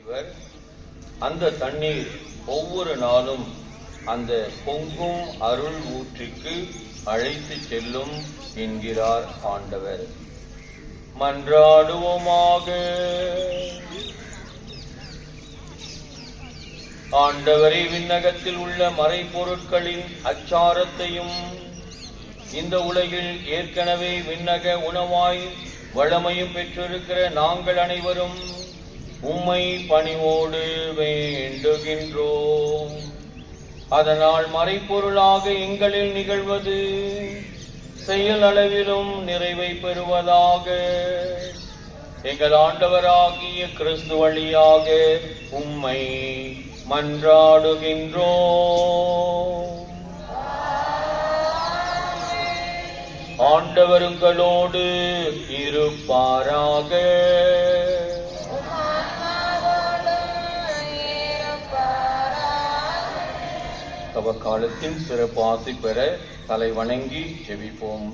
இவர் அந்த தண்ணீர் ஒவ்வொரு நாளும் அந்த பொங்கும் அருள் ஊற்றுக்கு அழைத்து செல்லும் என்கிறார் ஆண்டவர். மன்றாடுவோமாக. ஆண்டவரே, விண்ணகத்தில் உள்ள மறைபொருட்களின் அச்சாரத்தையும் இந்த உலகில் ஏற்கனவே விண்ணக உணவாய் வளமையும் பெற்றிருக்கிற நாங்கள் அனைவரும் உம்மை பணிவோடு வேண்டுகின்றோம். அதனால் மறைப்பொருளாக எங்களில் நிகழ்வது செயல் அளவிலும் நிறைவை பெறுவதாக. எங்கள் ஆண்டவராகிய கிறிஸ்து வழியாக உம்மை மன்றாடுகின்றோம். ஆண்டவர் உங்களோடு இருப்பாராக. தவக்காலத்தின் சிறப்பு ஆசி பெற தலை வணங்கி ஜெபிப்போம்.